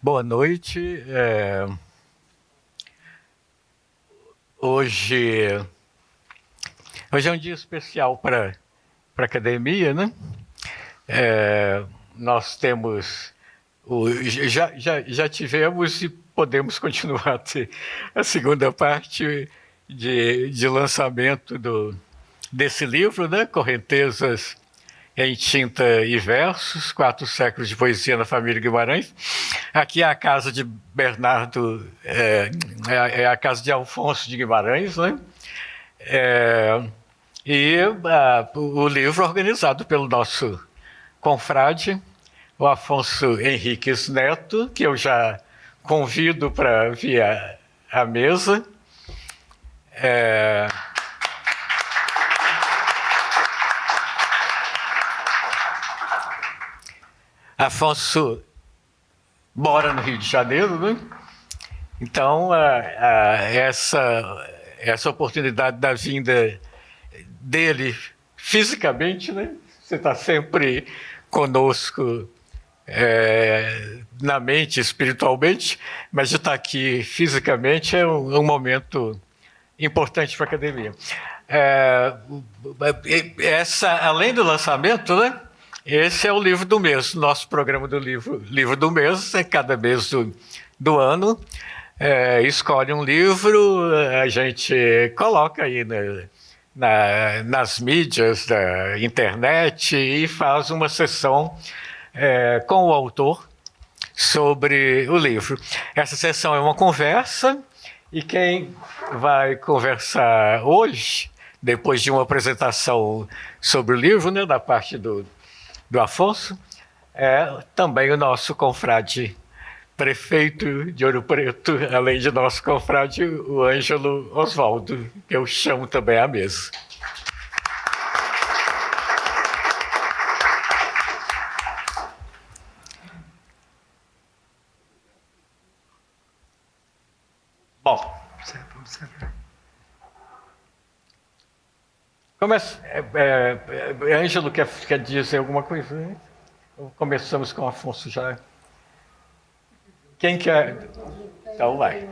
Boa noite. Hoje é um dia especial para a academia, né? Nós temos já tivemos e podemos continuar a ter a segunda parte de lançamento desse livro, né? Correntezas em tinta e versos, 4 séculos de poesia na família Guimarães. Aqui é a casa de Bernardo, é a casa de Alfonso de Guimarães, né? O livro organizado pelo nosso confrade, o Afonso Henriques Neto, que eu já convido para vir à mesa. Afonso mora no Rio de Janeiro, né? Então, essa oportunidade da vinda dele fisicamente, né? Você está sempre conosco na mente, espiritualmente, mas de estar aqui fisicamente é um momento importante para a academia. Além do lançamento, né? Esse é o livro do mês, nosso programa do livro do mês, cada mês do ano. Escolhe um livro, a gente coloca aí nas mídias da internet e faz uma sessão com o autor sobre o livro. Essa sessão é uma conversa e quem vai conversar hoje, depois de uma apresentação sobre o livro, né, da parte do Afonso, é também o nosso confrade prefeito de Ouro Preto, além de nosso confrade, o Ângelo Osvaldo, que eu chamo também à mesa. Bom, Ângelo quer dizer alguma coisa? Né? Começamos com o Afonso já. Quem quer? Então vai.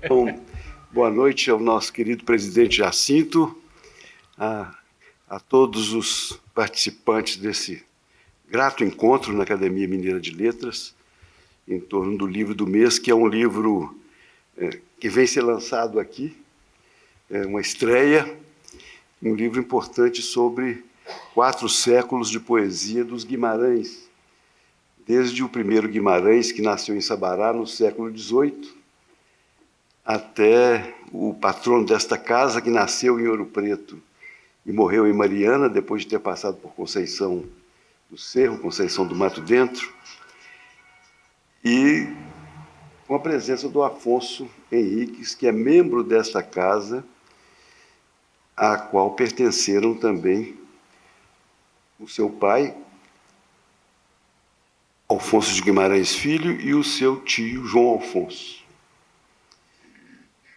Bom, boa noite ao nosso querido presidente Jacinto, a todos os participantes desse grato encontro na Academia Mineira de Letras, em torno do livro do mês, que é um livro que vem ser lançado aqui, uma estreia, um livro importante sobre 4 séculos de poesia dos Guimarães, desde o primeiro Guimarães, que nasceu em Sabará no século XVIII, até o patrono desta casa, que nasceu em Ouro Preto e morreu em Mariana, depois de ter passado por Conceição do Cerro, Conceição do Mato Dentro, e com a presença do Afonso Henriques, que é membro desta casa, à qual pertenceram também o seu pai, Alfonso de Guimarães Filho, e o seu tio, João Alfonso.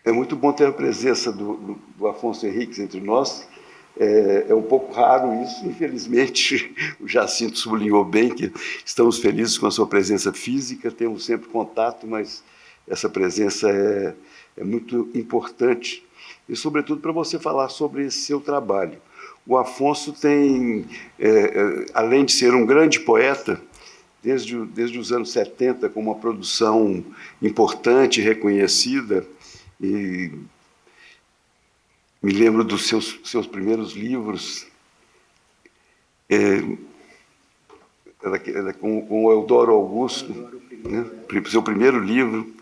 É muito bom ter a presença do Afonso Henriques entre nós. É um pouco raro isso, infelizmente, o Jacinto sublinhou bem que estamos felizes com a sua presença física, temos sempre contato, mas essa presença é muito importante, e sobretudo para você falar sobre esse seu trabalho. O Afonso tem, além de ser um grande poeta, desde os anos 70, com uma produção importante, reconhecida, e me lembro dos seus primeiros livros, era com o Eudoro Augusto, né? Seu primeiro livro,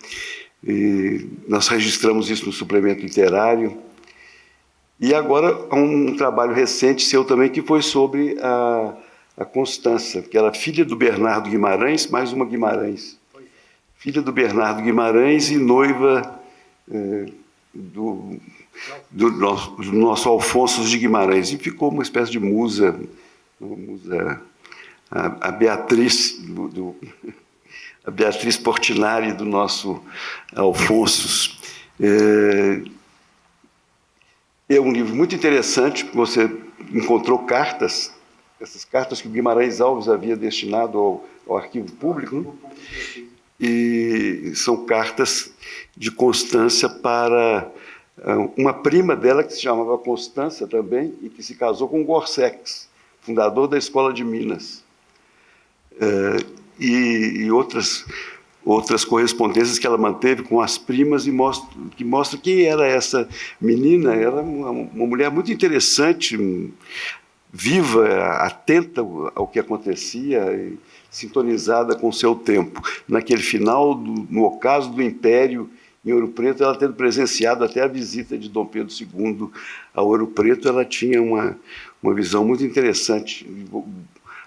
e nós registramos isso no suplemento literário. E agora um trabalho recente seu também, que foi sobre a Constança, que era filha do Bernardo Guimarães, mais uma Guimarães. Filha do Bernardo Guimarães e noiva do nosso Alfonso de Guimarães. E ficou uma espécie de musa, a Beatriz, a Beatriz Portinari do nosso Alfonso. É um livro muito interessante, porque você encontrou cartas, essas cartas que o Guimarães Alves havia destinado ao arquivo público, né? e são cartas de Constância para uma prima dela que se chamava Constância também e que se casou com Gorsex, fundador da Escola de Minas. E outras correspondências que ela manteve com as primas e que mostra quem era essa menina. Ela era uma mulher muito interessante, viva, atenta ao que acontecia, e sintonizada com o seu tempo. Naquele final, no ocaso do Império em Ouro Preto, ela tendo presenciado até a visita de Dom Pedro II a Ouro Preto, ela tinha uma visão muito interessante.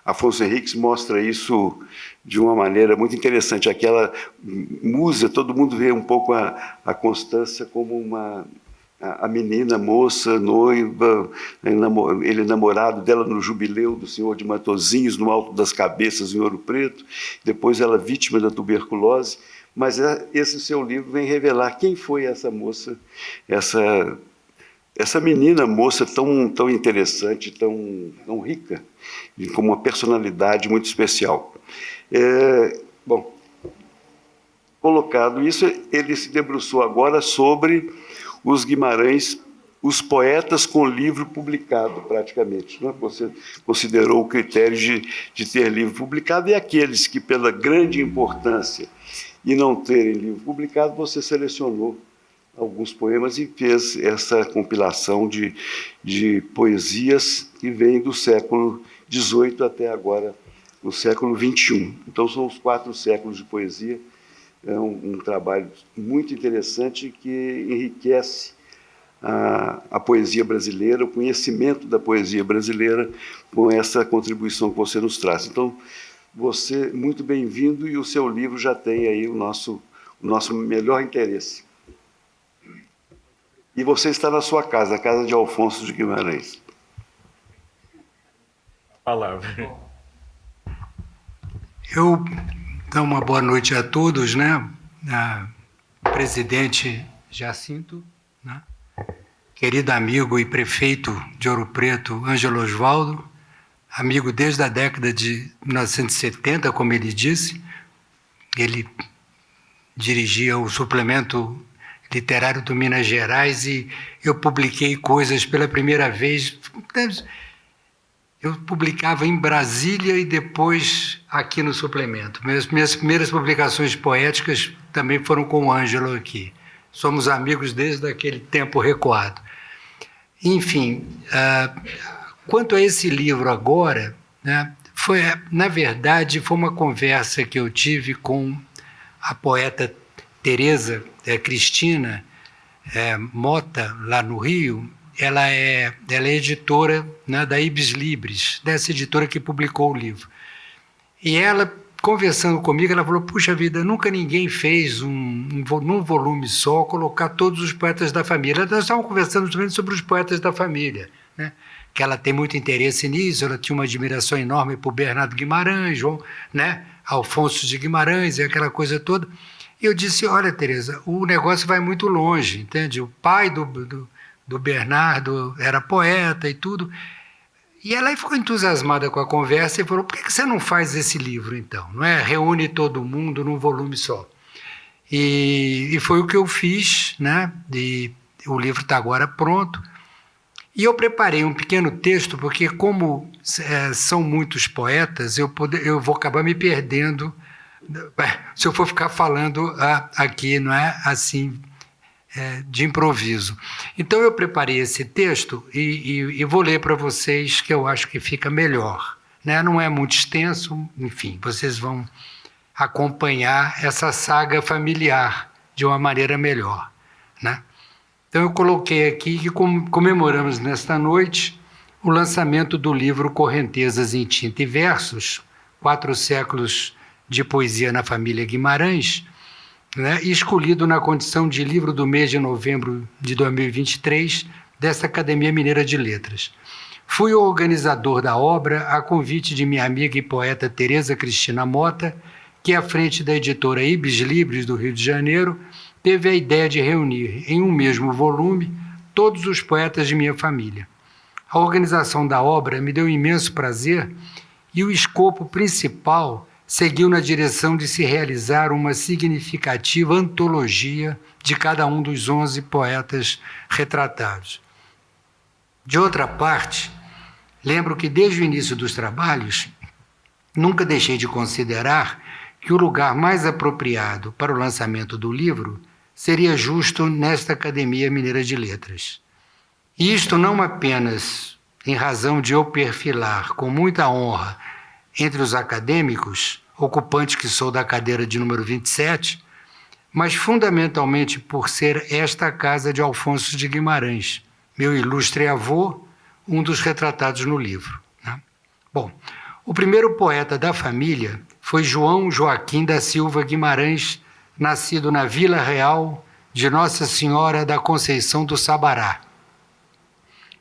Afonso Henriques mostra isso de uma maneira muito interessante. Aquela musa, todo mundo vê um pouco a Constância como a menina, moça, noiva, ele namorado dela no jubileu do senhor de Matosinhos, no Alto das Cabeças, em Ouro Preto, depois ela vítima da tuberculose. Mas esse seu livro vem revelar quem foi essa moça, essa menina, moça tão interessante, tão rica, e com uma personalidade muito especial. Bom, colocado isso, ele se debruçou agora sobre os Guimarães, os poetas com livro publicado, praticamente. Né? Você considerou o critério de ter livro publicado, e aqueles que, pela grande importância e não terem livro publicado, você selecionou alguns poemas e fez essa compilação de poesias que vem do século XVIII até agora, no século XXI. Então, são os 4 séculos de poesia. É um trabalho muito interessante que enriquece a poesia brasileira, o conhecimento da poesia brasileira com essa contribuição que você nos traz. Então, você, muito bem-vindo, e o seu livro já tem aí o nosso melhor interesse. E você está na sua casa, a casa de Alfonso de Guimarães. Palavra. Então, uma boa noite a todos, né? Presidente Jacinto, né? Querido amigo e prefeito de Ouro Preto, Ângelo Osvaldo, amigo desde a década de 1970, como ele disse. Ele dirigia o suplemento literário do Minas Gerais e eu publiquei coisas pela primeira vez. Eu publicava em Brasília e depois aqui no suplemento. Minhas primeiras publicações poéticas também foram com o Ângelo aqui. Somos amigos desde aquele tempo recuado. Enfim, quanto a esse livro agora, né, na verdade, foi uma conversa que eu tive com a poeta Tereza Cristina Mota, lá no Rio. Ela é editora, né, da Ibis Libris, dessa editora que publicou o livro. E ela, conversando comigo, ela falou, puxa vida, nunca ninguém fez num volume só, colocar todos os poetas da família. Nós estávamos conversando também sobre os poetas da família, né, que ela tem muito interesse nisso, ela tinha uma admiração enorme por Bernardo Guimarães, né, Alfonso de Guimarães e aquela coisa toda. E eu disse, olha, Tereza, o negócio vai muito longe, entende? O pai do Bernardo era poeta e tudo. E ela ficou entusiasmada com a conversa e falou, por que você não faz esse livro, então? Não é? Reúne todo mundo num volume só. E foi o que eu fiz, né? E o livro está agora pronto. E eu preparei um pequeno texto, porque como são muitos poetas, eu vou acabar me perdendo se eu for ficar falando aqui, não é? Assim, de improviso. Então eu preparei esse texto e vou ler para vocês, que eu acho que fica melhor, né? Não é muito extenso, enfim, vocês vão acompanhar essa saga familiar de uma maneira melhor, né? Então eu coloquei aqui que comemoramos nesta noite o lançamento do livro Correntezas em Tinta e Versos, 4 séculos de poesia na família Guimarães, né, escolhido na condição de livro do mês de novembro de 2023 desta Academia Mineira de Letras. Fui o organizador da obra a convite de minha amiga e poeta Tereza Cristina Mota, que, à frente da editora Ibis Libris do Rio de Janeiro, teve a ideia de reunir em um mesmo volume todos os poetas de minha família. A organização da obra me deu imenso prazer e o escopo principal seguiu na direção de se realizar uma significativa antologia de cada um dos 11 poetas retratados. De outra parte, lembro que desde o início dos trabalhos, nunca deixei de considerar que o lugar mais apropriado para o lançamento do livro seria justo nesta Academia Mineira de Letras. E isto não apenas em razão de eu perfilar com muita honra entre os acadêmicos, ocupante que sou da cadeira de número 27, mas fundamentalmente por ser esta a casa de Alfonso de Guimarães, meu ilustre avô, um dos retratados no livro, né? Bom, o primeiro poeta da família foi João Joaquim da Silva Guimarães, nascido na Vila Real de Nossa Senhora da Conceição do Sabará,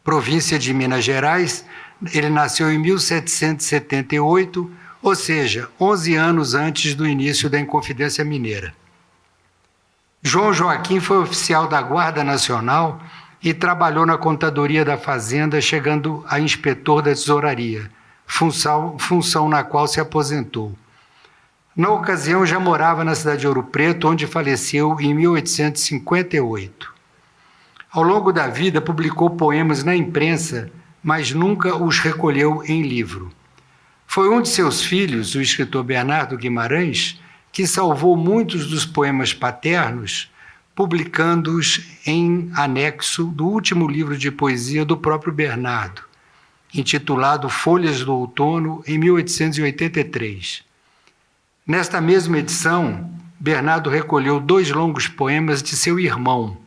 província de Minas Gerais. Ele nasceu em 1778, ou seja, 11 anos antes do início da Inconfidência Mineira. João Joaquim foi oficial da Guarda Nacional e trabalhou na Contadoria da Fazenda, chegando a inspetor da Tesouraria, função na qual se aposentou. Na ocasião, já morava na cidade de Ouro Preto, onde faleceu em 1858. Ao longo da vida, publicou poemas na imprensa, mas nunca os recolheu em livro. Foi um de seus filhos, o escritor Bernardo Guimarães, que salvou muitos dos poemas paternos, publicando-os em anexo do último livro de poesia do próprio Bernardo, intitulado Folhas do Outono, em 1883. Nesta mesma edição, Bernardo recolheu 2 longos poemas de seu irmão,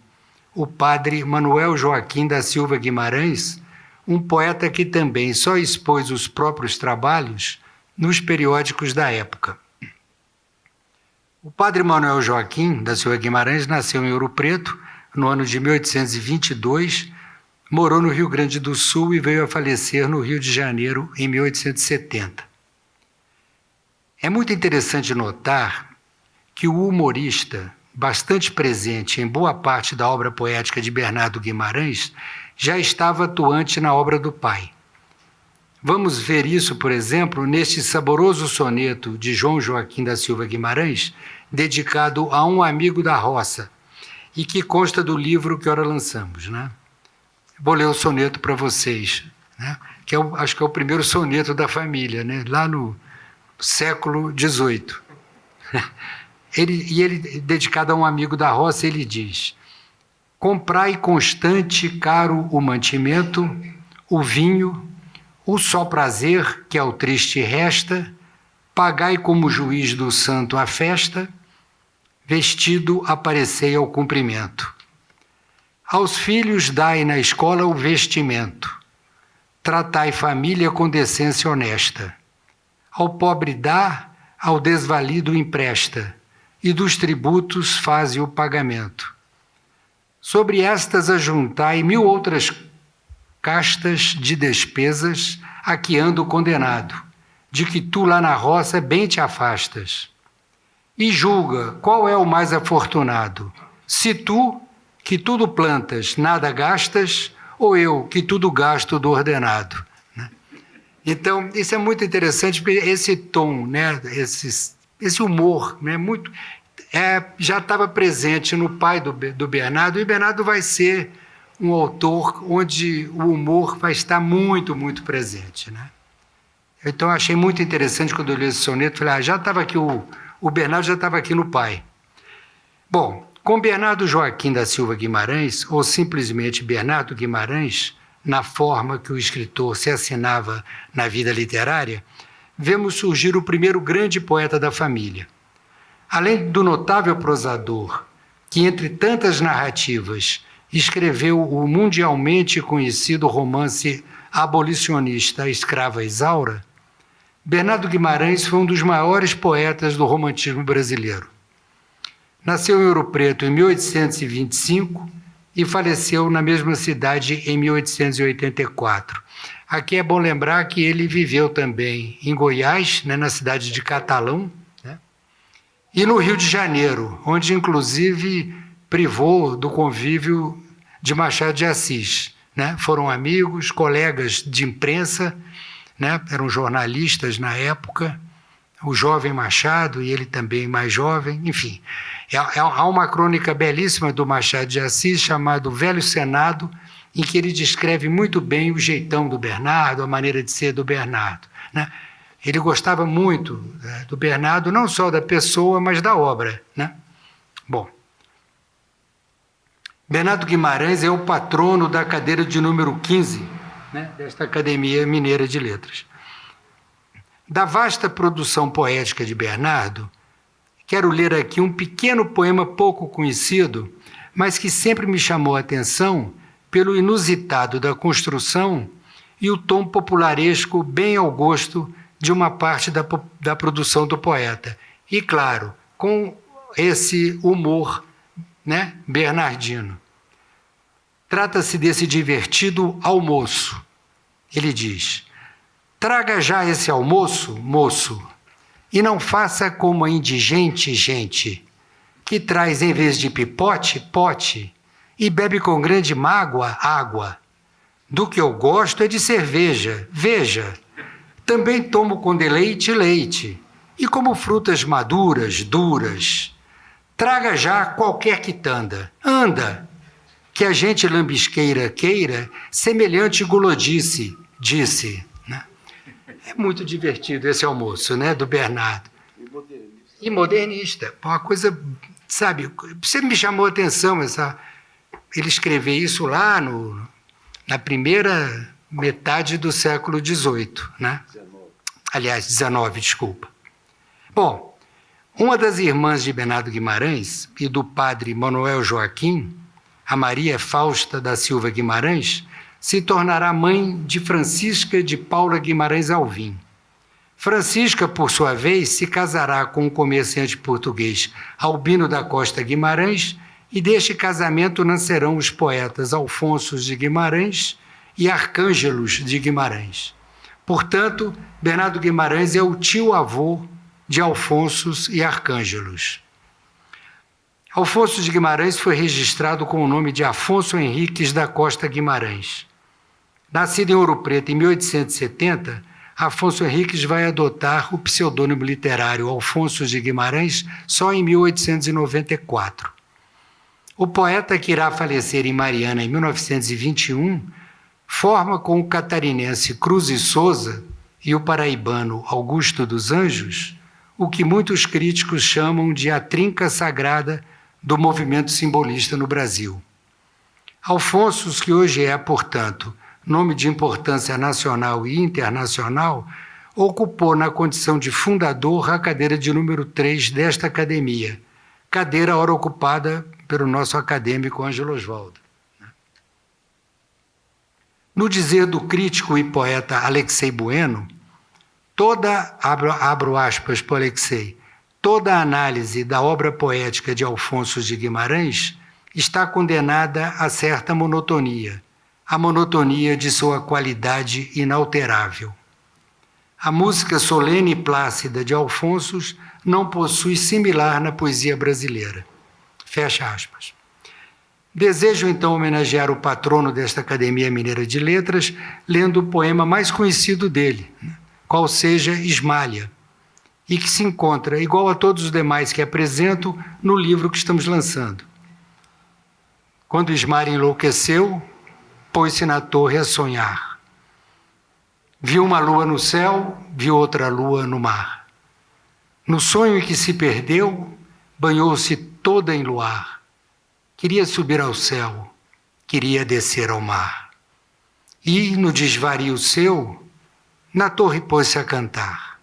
o padre Manuel Joaquim da Silva Guimarães, um poeta que também só expôs os próprios trabalhos nos periódicos da época. O padre Manuel Joaquim da Silva Guimarães nasceu em Ouro Preto no ano de 1822, morou no Rio Grande do Sul e veio a falecer no Rio de Janeiro em 1870. É muito interessante notar que o humorista, bastante presente em boa parte da obra poética de Bernardo Guimarães, já estava atuante na obra do pai. Vamos ver isso, por exemplo, neste saboroso soneto de João Joaquim da Silva Guimarães, dedicado a um amigo da roça, e que consta do livro que ora lançamos, né? Vou ler o soneto para vocês, né? Que acho que é o primeiro soneto da família, né? Lá no século XVIII. Ele, dedicado a um amigo da roça, ele diz: comprai constante, caro o mantimento, o vinho, o só prazer que ao triste resta, pagai como juiz do santo a festa, vestido aparecei ao cumprimento. Aos filhos dai na escola o vestimento, tratai família com decência honesta. Ao pobre dá, ao desvalido empresta, e dos tributos faze o pagamento. Sobre estas ajuntai 1000 outras castas de despesas a que ando condenado, de que tu lá na roça bem te afastas. E julga qual é o mais afortunado, se tu, que tudo plantas, nada gastas, ou eu, que tudo gasto do ordenado. Então, isso é muito interessante, porque esse tom, né, esse humor, né, já estava presente no pai do Bernardo, e o Bernardo vai ser um autor onde o humor vai estar muito, muito presente, né? Então, eu achei muito interessante quando eu li esse soneto, falei, já estava aqui, o Bernardo já estava aqui no pai. Bom, com Bernardo Joaquim da Silva Guimarães, ou simplesmente Bernardo Guimarães, na forma que o escritor se assinava na vida literária, vemos surgir o primeiro grande poeta da família. Além do notável prosador, que entre tantas narrativas escreveu o mundialmente conhecido romance abolicionista A Escrava Isaura, Bernardo Guimarães foi um dos maiores poetas do romantismo brasileiro. Nasceu em Ouro Preto em 1825 e faleceu na mesma cidade em 1884. Aqui é bom lembrar que ele viveu também em Goiás, né, na cidade de Catalão, né, e no Rio de Janeiro, onde inclusive privou do convívio de Machado de Assis, né? Foram amigos, colegas de imprensa, né? Eram jornalistas na época, o jovem Machado, e ele também mais jovem, enfim. Há uma crônica belíssima do Machado de Assis, chamado Velho Senado, em que ele descreve muito bem o jeitão do Bernardo, a maneira de ser do Bernardo, né? Ele gostava muito do Bernardo, não só da pessoa, mas da obra, né? Bom, Bernardo Guimarães é o patrono da cadeira de número 15, né, desta Academia Mineira de Letras. Da vasta produção poética de Bernardo, quero ler aqui um pequeno poema pouco conhecido, mas que sempre me chamou a atenção pelo inusitado da construção e o tom popularesco bem ao gosto de uma parte da produção do poeta. E, claro, com esse humor, né, bernardino. Trata-se desse divertido almoço. Ele diz: traga já esse almoço, moço, e não faça como a indigente gente, que traz em vez de pipote, pote, e bebe com grande mágoa, água. Do que eu gosto é de cerveja, veja. Também tomo com deleite leite, e como frutas maduras, duras. Traga já qualquer quitanda, anda, que a gente lambisqueira queira, semelhante gulodice, disse. Né? É muito divertido esse almoço, né, do Bernardo. E modernista. Uma coisa, sabe, sempre me chamou a atenção ele escrever isso lá na primeira metade do século XVIII, né? Aliás, XIX, desculpa. Bom, uma das irmãs de Bernardo Guimarães e do padre Manuel Joaquim, a Maria Fausta da Silva Guimarães, se tornará mãe de Francisca de Paula Guimarães Alvim. Francisca, por sua vez, se casará com o comerciante português Albino da Costa Guimarães, e deste casamento nascerão os poetas Alfonso de Guimarães e Arcângelos de Guimarães. Portanto, Bernardo Guimarães é o tio-avô de Alfonsos e Arcângelos. Alfonso de Guimarães foi registrado com o nome de Afonso Henriques da Costa Guimarães. Nascido em Ouro Preto em 1870, Afonso Henriques vai adotar o pseudônimo literário Alfonso de Guimarães só em 1894. O poeta, que irá falecer em Mariana em 1921, forma com o catarinense Cruz e Souza e o paraibano Augusto dos Anjos o que muitos críticos chamam de a trinca sagrada do movimento simbolista no Brasil. Alfonso, que hoje é, portanto, nome de importância nacional e internacional, ocupou na condição de fundador a cadeira de número 3 desta academia, cadeira ora ocupada pelo nosso acadêmico Ângelo Osvaldo. No dizer do crítico e poeta Alexei Bueno, abro aspas para Alexei, toda a análise da obra poética de Alfonso de Guimarães está condenada a certa monotonia, a monotonia de sua qualidade inalterável. A música solene e plácida de Alfonso não possui similar na poesia brasileira. Fecha aspas. Desejo, então, homenagear o patrono desta Academia Mineira de Letras, lendo o poema mais conhecido dele, qual seja Ismália, e que se encontra, igual a todos os demais que apresento, no livro que estamos lançando. Quando Ismália enlouqueceu, pôs-se na torre a sonhar. Viu uma lua no céu, viu outra lua no mar. No sonho em que se perdeu, banhou-se toda em luar. Queria subir ao céu, queria descer ao mar. E, no desvario seu, na torre pôs-se a cantar.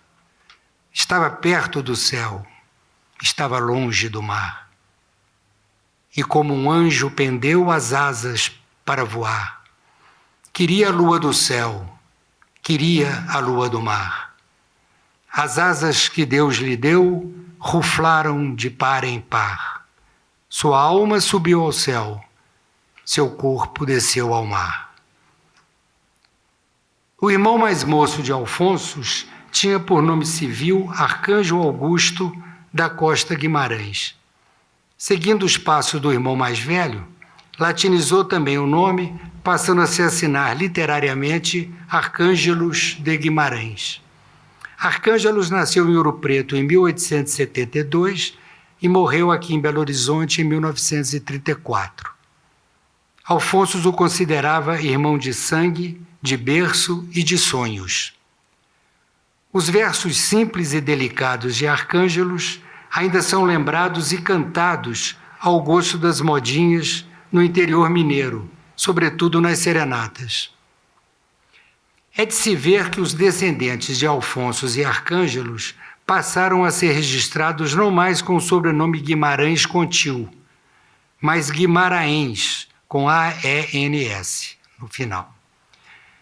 Estava perto do céu, estava longe do mar. E como um anjo pendeu as asas para voar. Queria a lua do céu, queria a lua do mar. As asas que Deus lhe deu ruflaram de par em par. Sua alma subiu ao céu, seu corpo desceu ao mar. O irmão mais moço de Alfonso tinha por nome civil Arcanjo Augusto da Costa Guimarães. Seguindo os passos do irmão mais velho, latinizou também o nome, passando a se assinar literariamente Arcângelos de Guimarães. Arcângelos nasceu em Ouro Preto em 1872 e morreu aqui em Belo Horizonte em 1934. Alfonso o considerava irmão de sangue, de berço e de sonhos. Os versos simples e delicados de Arcângelos ainda são lembrados e cantados ao gosto das modinhas no interior mineiro, sobretudo nas serenatas. É de se ver que os descendentes de Alfonsos e Arcângelos passaram a ser registrados não mais com o sobrenome Guimarães Contil, mas Guimaraens, com A-E-N-S, no final.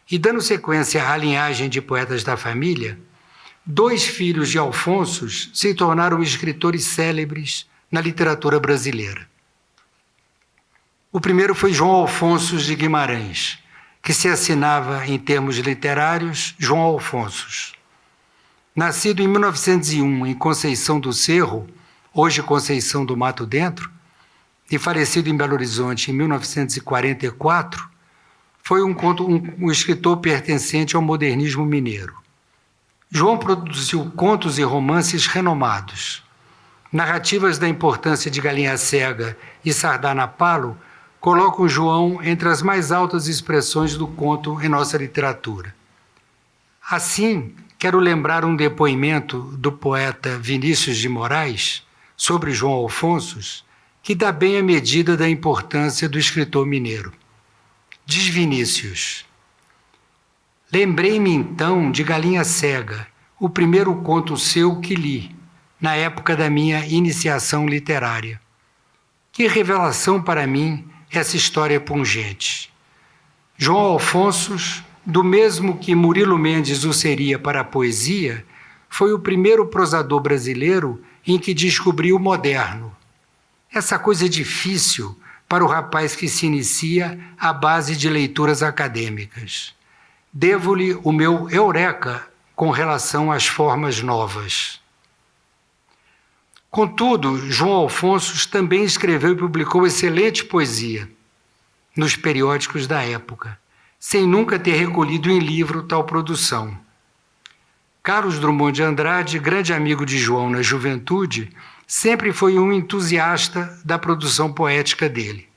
E dando sequência à linhagem de poetas da família, 2 filhos de Alfonsos se tornaram escritores célebres na literatura brasileira. O primeiro foi João Alfonsos de Guimarães, que se assinava, em termos literários, João Alfonsos. Nascido em 1901 em Conceição do Cerro, hoje Conceição do Mato Dentro, e falecido em Belo Horizonte em 1944, foi um escritor pertencente ao modernismo mineiro. João produziu contos e romances renomados. Narrativas da importância de Galinha Cega e Sardanapalo colocam João entre as mais altas expressões do conto em nossa literatura. Assim, quero lembrar um depoimento do poeta Vinícius de Moraes sobre João Alfonsos, que dá bem a medida da importância do escritor mineiro. Diz Vinícius: lembrei-me então de Galinha Cega, o primeiro conto seu que li, na época da minha iniciação literária. Que revelação para mim essa história pungente. João Alfonsos, do mesmo que Murilo Mendes o seria para a poesia, foi o primeiro prosador brasileiro em que descobriu o moderno. Essa coisa difícil para o rapaz que se inicia à base de leituras acadêmicas. Devo-lhe o meu eureka com relação às formas novas. Contudo, João Alfonsos também escreveu e publicou excelente poesia nos periódicos da época, sem nunca ter recolhido em livro tal produção. Carlos Drummond de Andrade, grande amigo de João na juventude, sempre foi um entusiasta da produção poética dele.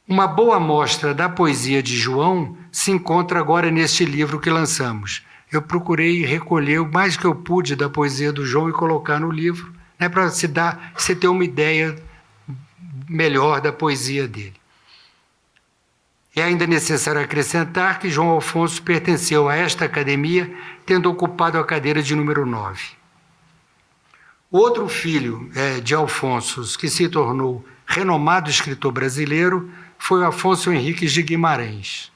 Uma boa amostra da poesia de João se encontra agora neste livro que lançamos. Eu procurei recolher o mais que eu pude da poesia do João e colocar no livro, para você ter uma ideia melhor da poesia dele. É ainda necessário acrescentar que João Alfonso pertenceu a esta academia, tendo ocupado a cadeira de número 9. Outro filho de Alfonsos, que se tornou renomado escritor brasileiro, foi Afonso Henriques de Guimarães.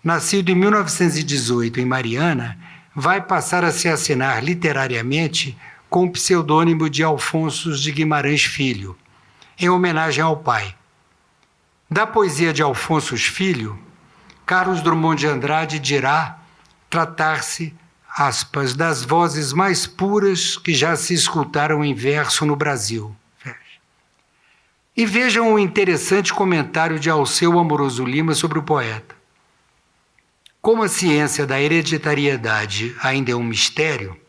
Nascido em 1918 em Mariana, vai passar a se assinar literariamente com o pseudônimo de Alfonsos de Guimarães Filho, em homenagem ao pai. Da poesia de Alfonsos Filho, Carlos Drummond de Andrade dirá tratar-se, aspas, das vozes mais puras que já se escutaram em verso no Brasil. E vejam o interessante comentário de Alceu Amoroso Lima sobre o poeta. Como a ciência da hereditariedade ainda é um mistério,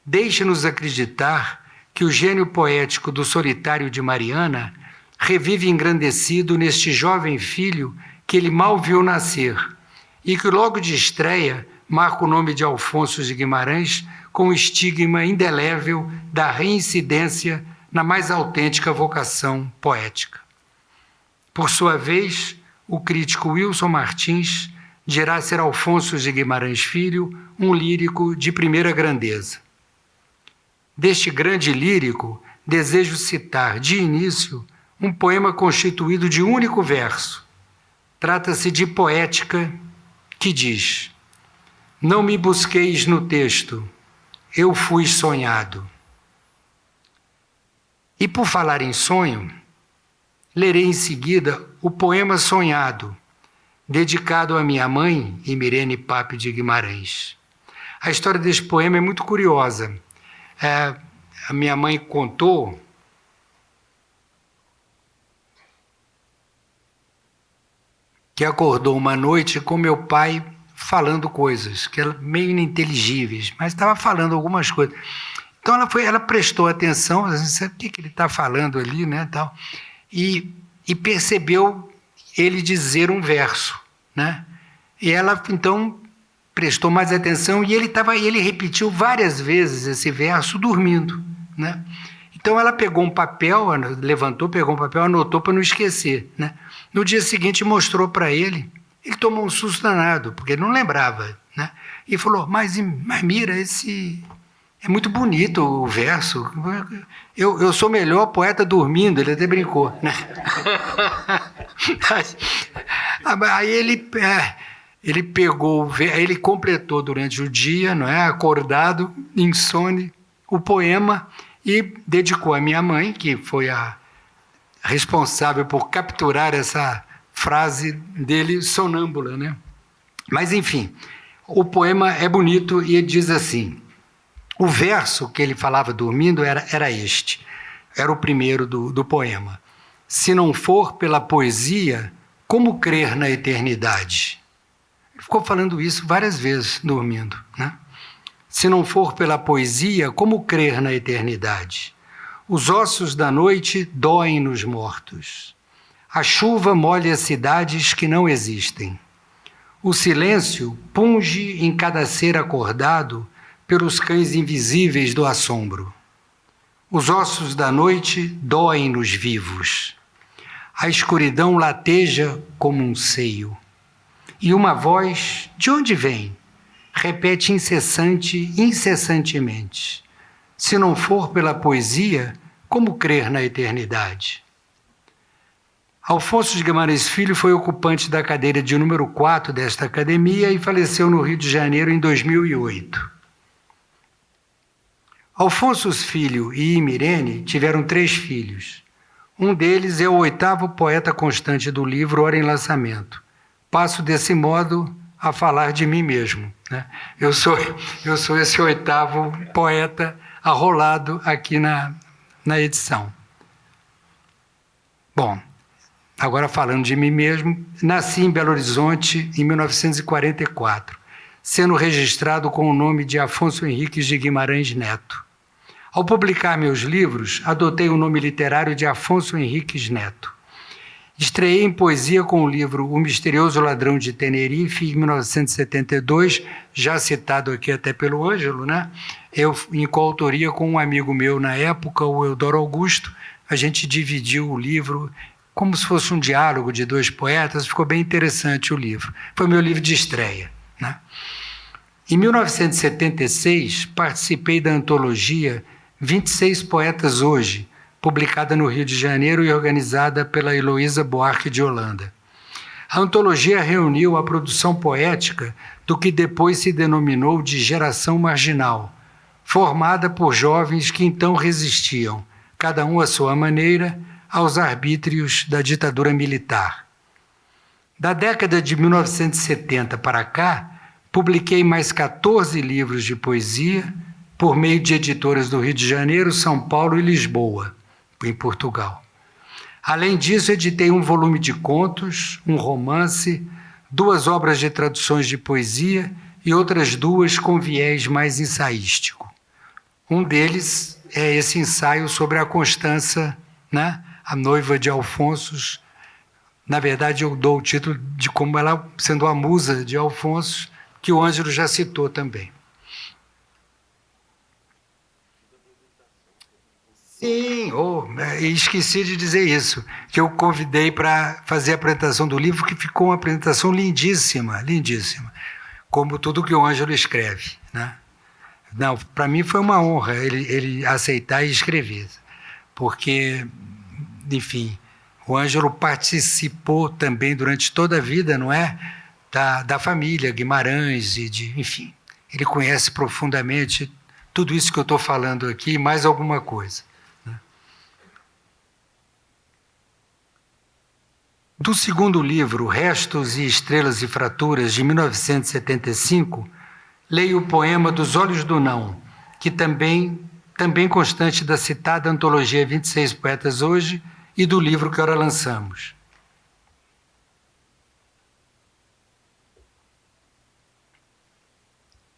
deixe-nos acreditar que o gênio poético do Solitário de Mariana revive engrandecido neste jovem filho que ele mal viu nascer e que logo de estreia marca o nome de Alfonso de Guimarães com o estigma indelével da reincidência na mais autêntica vocação poética. Por sua vez, o crítico Wilson Martins dirá ser Alfonso de Guimarães Filho um lírico de primeira grandeza. Deste grande lírico, desejo citar, de início, um poema constituído de único verso. Trata-se de Poética, que diz: não me busqueis no texto, eu fui sonhado. E por falar em sonho, lerei em seguida o poema Sonhado, dedicado à minha mãe, Imirene Pape de Guimarães. A história deste poema é muito curiosa. A minha mãe contou que acordou uma noite com meu pai falando coisas que eram meio ininteligíveis, mas estava falando algumas coisas. Então ela prestou atenção, assim, sabe o que ele está falando ali, né, tal, e percebeu ele dizer um verso, né? E ela então prestou mais atenção e ele repetiu várias vezes esse verso dormindo, né? Então ela pegou um papel, levantou, pegou um papel, anotou para não esquecer, né? No dia seguinte mostrou para ele tomou um susto danado, porque ele não lembrava, né? E falou, mas Mira, é muito bonito o verso, eu sou melhor poeta dormindo, ele até brincou, né? Aí ele pegou, ele completou durante o dia, não é, acordado, insone, o poema e dedicou à minha mãe, que foi a responsável por capturar essa frase dele sonâmbula, né? Mas enfim, o poema é bonito e ele diz assim: o verso que ele falava dormindo era este, era o primeiro do poema. Se não for pela poesia, como crer na eternidade? Ele ficou falando isso várias vezes dormindo, né? Se não for pela poesia, como crer na eternidade? Os ossos da noite doem nos mortos. A chuva molha cidades que não existem. O silêncio punge em cada ser acordado pelos cães invisíveis do assombro. Os ossos da noite doem nos vivos. A escuridão lateja como um seio. E uma voz, de onde vem? Repete incessantemente. Se não for pela poesia, como crer na eternidade? Alfonso de Guimarães Filho foi ocupante da cadeira de número 4 desta academia e faleceu no Rio de Janeiro em 2008. Alfonso Filho e Imirene tiveram 3 filhos. Um deles é o 8º poeta constante do livro Hora em Lançamento. Passo desse modo a falar de mim mesmo, né? Eu sou esse 8º poeta arrolado aqui na edição. Bom, agora falando de mim mesmo, nasci em Belo Horizonte em 1944, sendo registrado com o nome de Afonso Henriques de Guimarães Neto. Ao publicar meus livros, adotei o nome literário de Afonso Henriques Neto. Estreiei em poesia com o livro O Misterioso Ladrão de Tenerife, em 1972, já citado aqui até pelo Ângelo, né? Eu, em coautoria com um amigo meu na época, o Eudoro Augusto, a gente dividiu o livro como se fosse um diálogo de 2 poetas, ficou bem interessante o livro. Foi meu livro de estreia, né? Em 1976, participei da antologia 26 Poetas Hoje, publicada no Rio de Janeiro e organizada pela Heloísa Buarque de Holanda. A antologia reuniu a produção poética do que depois se denominou de Geração Marginal, formada por jovens que então resistiam, cada um à sua maneira, aos arbítrios da ditadura militar. Da década de 1970 para cá, publiquei mais 14 livros de poesia por meio de editoras do Rio de Janeiro, São Paulo e Lisboa, em Portugal. Além disso, editei um volume de contos, um romance, 2 obras de traduções de poesia e outras 2 com viés mais ensaístico. Um deles é esse ensaio sobre a Constança, né? A noiva de Alfonso. Na verdade, eu dou o título de como ela, sendo a musa de Alfonso, que o Ângelo já citou também. Sim, esqueci de dizer isso, que eu convidei para fazer a apresentação do livro, que ficou uma apresentação lindíssima, lindíssima, como tudo que o Ângelo escreve, né? Não, para mim foi uma honra ele aceitar e escrever, porque, enfim, o Ângelo participou também durante toda a vida, não é, da família Guimarães enfim, ele conhece profundamente tudo isso que eu estou falando aqui e mais alguma coisa. Do segundo livro, Restos e Estrelas e Fraturas, de 1975, leio o poema Dos Olhos do Não, que também constante da citada antologia 26 Poetas Hoje e do livro que ora lançamos.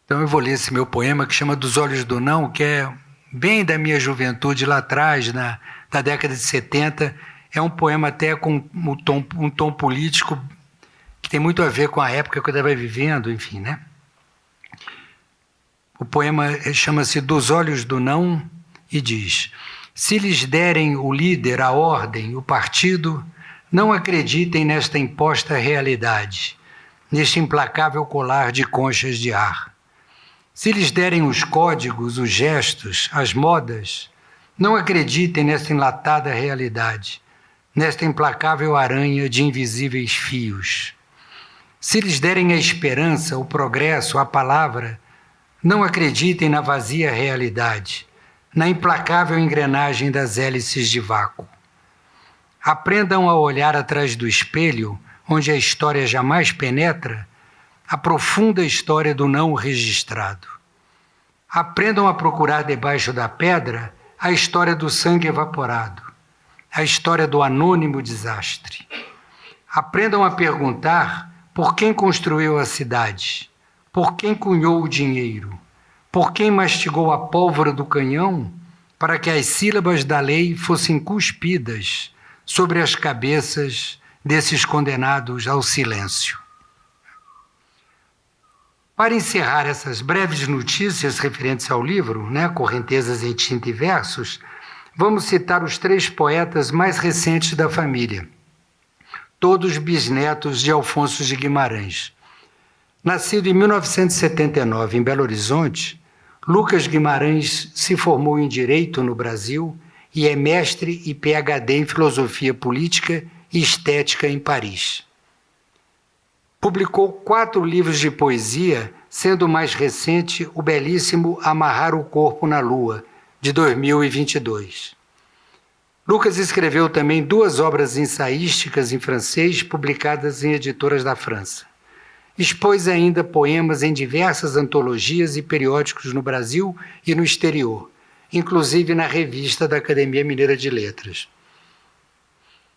Então eu vou ler esse meu poema que chama Dos Olhos do Não, que é bem da minha juventude lá atrás, da década de 70. É um poema até com um tom político que tem muito a ver com a época que eu estava vivendo, enfim, né? O poema chama-se Dos Olhos do Não e diz: se lhes derem o líder, a ordem, o partido, não acreditem nesta imposta realidade, neste implacável colar de conchas de ar. Se lhes derem os códigos, os gestos, as modas, não acreditem nesta enlatada realidade, nesta implacável aranha de invisíveis fios. Se lhes derem a esperança, o progresso, a palavra, não acreditem na vazia realidade, na implacável engrenagem das hélices de vácuo. Aprendam a olhar atrás do espelho, onde a história jamais penetra, a profunda história do não registrado. Aprendam a procurar debaixo da pedra a história do sangue evaporado, a história do anônimo desastre. Aprendam a perguntar por quem construiu a cidade, por quem cunhou o dinheiro, por quem mastigou a pólvora do canhão para que as sílabas da lei fossem cuspidas sobre as cabeças desses condenados ao silêncio. Para encerrar essas breves notícias referentes ao livro, Correntezas em Tinta e Versos, vamos citar os 3 poetas mais recentes da família, todos bisnetos de Alfonso de Guimarães. Nascido em 1979 em Belo Horizonte, Lucas Guimarães se formou em Direito no Brasil e é mestre e PhD em Filosofia Política e Estética em Paris. Publicou 4 livros de poesia, sendo o mais recente o belíssimo Amarrar o Corpo na Lua, de 2022. Lucas escreveu também 2 obras ensaísticas em francês, publicadas em editoras da França. Expôs ainda poemas em diversas antologias e periódicos no Brasil e no exterior, inclusive na revista da Academia Mineira de Letras.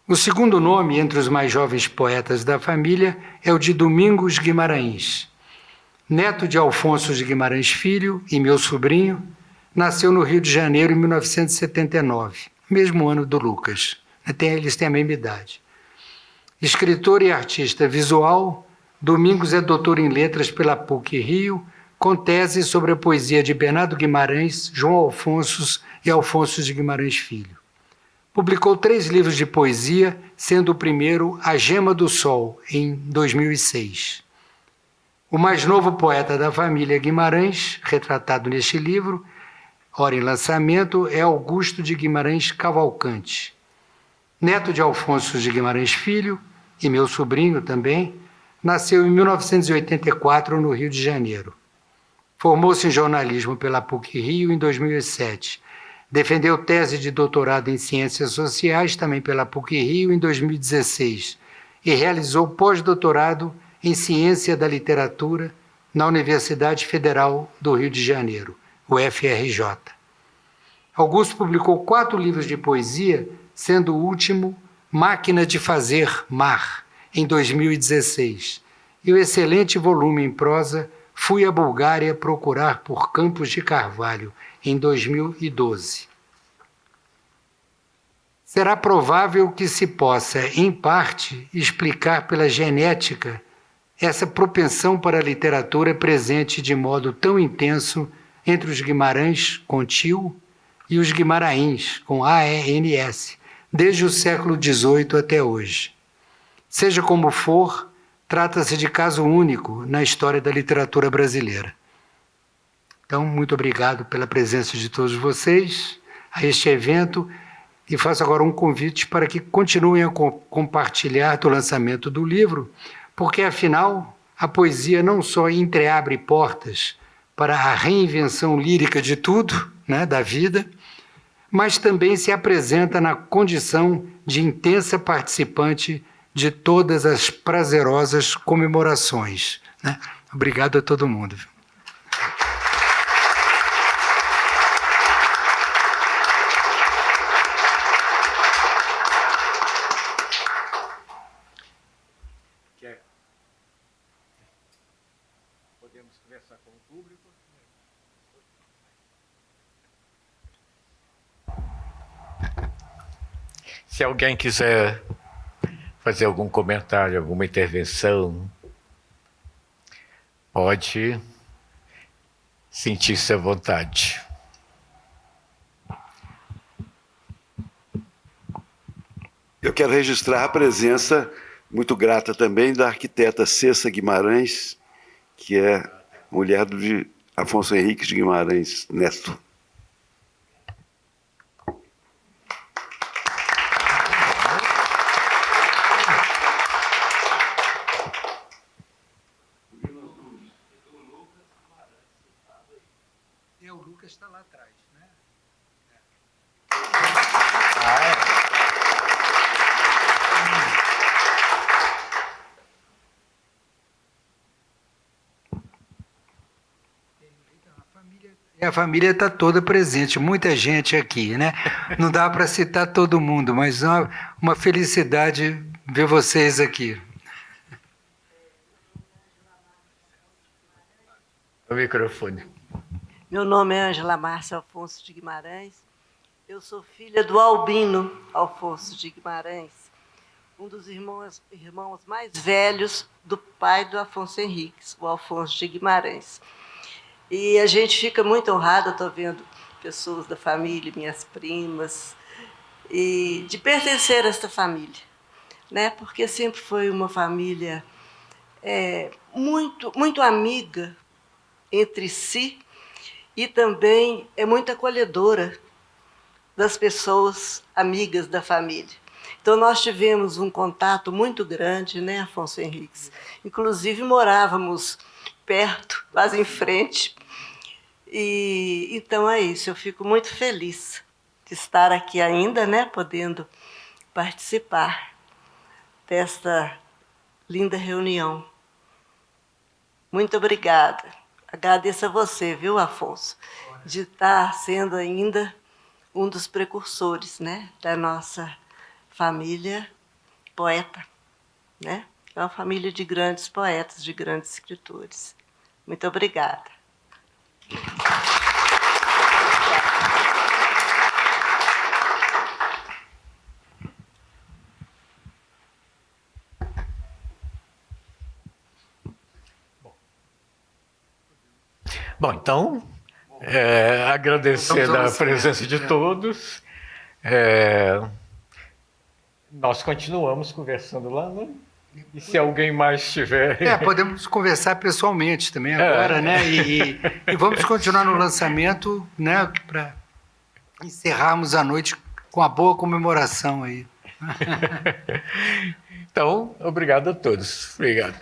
O segundo nome entre os mais jovens poetas da família é o de Domingos Guimarães. Neto de Alfonso de Guimarães Filho e meu sobrinho, nasceu no Rio de Janeiro em 1979, mesmo ano do Lucas. Eles têm a mesma idade. Escritor e artista visual, Domingos é doutor em letras pela PUC Rio, com tese sobre a poesia de Bernardo Guimarães, João Alfonso e Alfonso de Guimarães Filho. Publicou 3 livros de poesia, sendo o primeiro A Gema do Sol, em 2006. O mais novo poeta da família Guimarães, retratado neste livro, ora em lançamento, é Augusto de Guimarães Cavalcante. Neto de Alfonso de Guimarães Filho, e meu sobrinho também, nasceu em 1984 no Rio de Janeiro. Formou-se em jornalismo pela PUC Rio em 2007. Defendeu tese de doutorado em Ciências Sociais, também pela PUC Rio, em 2016, e realizou pós-doutorado em Ciência da Literatura na Universidade Federal do Rio de Janeiro, UFRJ. Augusto publicou 4 livros de poesia, sendo o último Máquina de Fazer Mar, em 2016, e o excelente volume em prosa Fui à Bulgária procurar por Campos de Carvalho, em 2012. Será provável que se possa, em parte, explicar pela genética essa propensão para a literatura presente de modo tão intenso entre os Guimarães, com tio, e os Guimarães, com AENS, desde o século XVIII até hoje. Seja como for, trata-se de caso único na história da literatura brasileira. Então, muito obrigado pela presença de todos vocês a este evento e faço agora um convite para que continuem a compartilhar do lançamento do livro, porque, afinal, a poesia não só entreabre portas para a reinvenção lírica de tudo, da vida, mas também se apresenta na condição de intensa participante de todas as prazerosas comemorações. Obrigado a todo mundo. Podemos conversar com o público. Se alguém quiser fazer algum comentário, alguma intervenção, pode sentir-se à vontade. Eu quero registrar a presença muito grata também da arquiteta Cessa Guimarães, que é mulher de Afonso Henriques de Guimarães Neto. E o Lucas está lá atrás, né? A família está toda presente, muita gente aqui, né? Não dá para citar todo mundo, mas é uma felicidade ver vocês aqui. O microfone. Meu nome é Ângela Márcia Afonso de Guimarães. Eu sou filha do Albino Afonso de Guimarães, um dos irmãos mais velhos do pai do Afonso Henriques, o Afonso de Guimarães. E a gente fica muito honrada, estou vendo pessoas da família, minhas primas, e de pertencer a esta família, né? Porque sempre foi uma família muito amiga entre si e também é muito acolhedora das pessoas amigas da família. Então, nós tivemos um contato muito grande, né, Afonso Henriques? Inclusive, morávamos perto, quase em frente. E então é isso, eu fico muito feliz de estar aqui ainda, né, podendo participar desta linda reunião. Muito obrigada. Agradeço a você, viu, Afonso, de estar sendo ainda um dos precursores, né, da nossa família poeta, né? É uma família de grandes poetas, de grandes escritores. Muito obrigada. Bom, então, agradecer a presença de todos. Nós continuamos conversando lá, né? E se alguém mais tiver... Podemos conversar pessoalmente também agora, né? E vamos continuar no lançamento, né? Para encerrarmos a noite com a boa comemoração aí. Então, obrigado a todos. Obrigado.